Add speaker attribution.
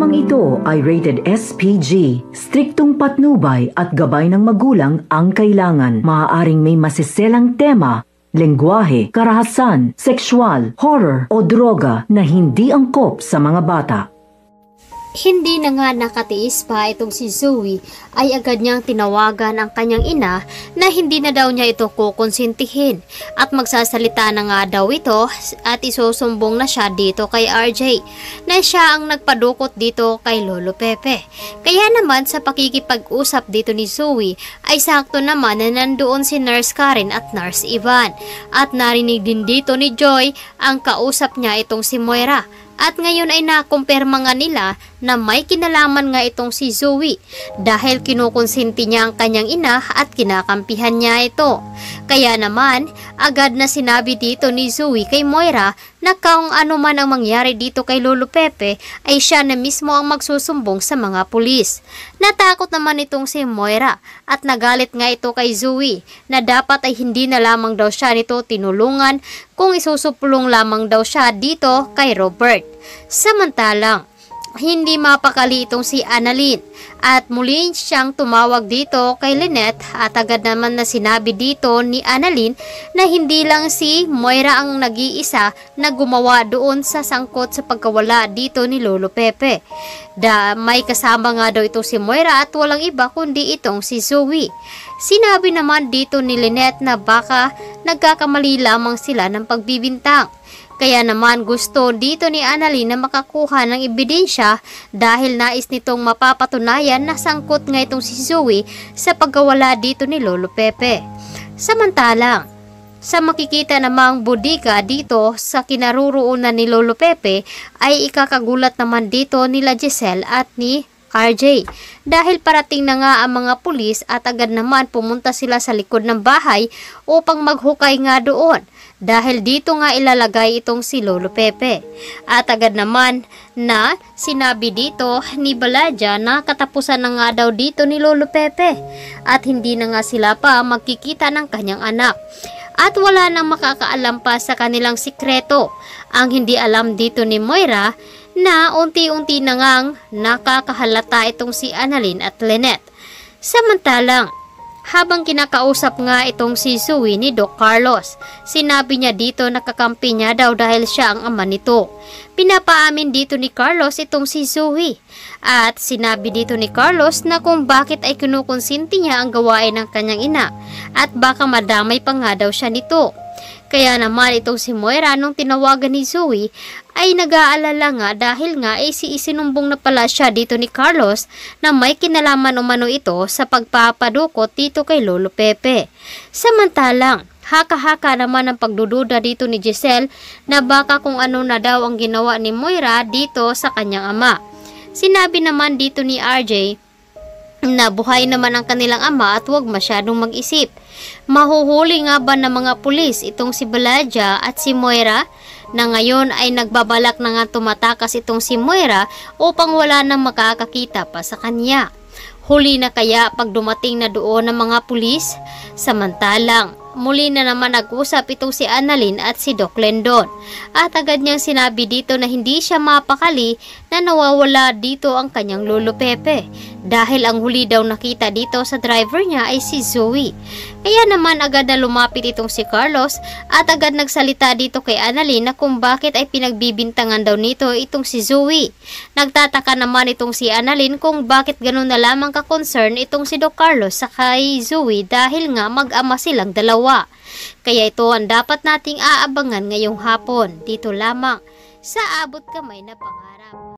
Speaker 1: Programang ito ay rated SPG. Striktong patnubay at gabay ng magulang ang kailangan. Maaaring may masiselang tema, lengguwahe, karahasan, sexual, horror o droga na hindi angkop sa mga bata.
Speaker 2: Hindi na nga nakatiis pa itong si Zoe ay agad niyang tinawagan ang kanyang ina na hindi na daw niya ito kukonsintihin at magsasalita na nga daw ito at isusumbong na siya dito kay RJ na siya ang nagpadukot dito kay Lolo Pepe. Kaya naman sa pakikipag-usap dito ni Zoe ay sakto naman na nandoon si Nurse Karen at Nurse Ivan at narinig din dito ni Joy ang kausap niya itong si Moira. At ngayon ay nakumpirma nga nila na may kinalaman nga itong si Zoe dahil kinukonsinti niya ang kanyang ina at kinakampihan niya ito. Kaya naman, agad na sinabi dito ni Zoe kay Moira na kung ano man ang mangyari dito kay Lolo Pepe ay siya na mismo ang magsusumbong sa mga pulis. Natakot naman itong si Moira at nagalit nga ito kay Zoe na dapat ay hindi na lamang daw siya nito tinulungan kung isusupulong lamang daw siya dito kay Robert. Samantalang, hindi mapakali itong si Annalyn at muli siyang tumawag dito kay Lynette at agad naman na sinabi dito ni Annalyn na hindi lang si Moira ang nag-iisa na gumawa doon sa sangkot sa pagkawala dito ni Lolo Pepe. May kasama nga daw itong si Moira at walang iba kundi itong si Zoe. Sinabi naman dito ni Lynette na baka nagkakamali lamang sila ng pagbibintang. Kaya naman gusto dito ni Annalyn na makakuha ng ebidensya dahil nais nitong mapapatunayan na sangkot nga itong si Zoe sa pagkawala dito ni Lolo Pepe. Samantalang, sa makikita namang bodega dito sa kinaroroonan ni Lolo Pepe ay ikakagulat naman dito nila Giselle at ni RJ dahil parating na nga ang mga pulis at agad naman pumunta sila sa likod ng bahay upang maghukay nga doon. Dahil dito nga ilalagay itong si Lolo Pepe. At agad naman na sinabi dito ni Baladja na katapusan na nga daw dito ni Lolo Pepe. At hindi na nga sila pa magkikita ng kanyang anak. At wala nang makakaalam pa sa kanilang sikreto. Ang hindi alam dito ni Moira na unti-unti na ngang nakakahalata itong si Annalyn at Lynette. Samantalang, habang kinakausap nga itong si Zoe ni Doc Carlos, sinabi niya dito na kakampi niya daw dahil siya ang ama nito. Pinapaamin dito ni Carlos itong si Zoe. At sinabi dito ni Carlos na kung bakit ay kinukonsinti niya ang gawain ng kanyang ina at baka madamay pa nga daw siya nito. Kaya naman itong si Moira nung tinawagan ni Zoe ay nag-aalala nga dahil nga ay isinumbong na pala siya dito ni Carlos na may kinalaman umano ito sa pagpapadukot dito kay Lolo Pepe. Samantalang, haka-haka naman ang pagdududa dito ni Giselle na baka kung ano na daw ang ginawa ni Moira dito sa kanyang ama. Sinabi naman dito ni RJ na buhay naman ang kanilang ama at huwag masyadong mag-isip. Mahuhuli nga ba ng mga pulis itong si Baladja at si Moira na ngayon ay nagbabalak na nga tumatakas itong si Moira upang wala nang makakakita pa sa kanya. Huli na kaya pag dumating na doon ng mga pulis? Samantalang, muli na naman nag-usap itong si Annalyn at si Doc Lendon. At agad niyang sinabi dito na hindi siya mapakali na nawawala dito ang kanyang Lolo Pepe. Dahil ang huli daw nakita dito sa driver niya ay si Zoe. Kaya naman agad na lumapit itong si Carlos at agad nagsalita dito kay Annalyn na kung bakit ay pinagbibintangan daw nito itong si Zoe. Nagtataka naman itong si Annalyn kung bakit ganun na lamang ka-concern itong si Doc Carlos sa kay Zoe dahil nga mag-ama silang dalawa. Kaya ito ang dapat nating aabangan ngayong hapon dito lamang sa Abot Kamay na Pangarap.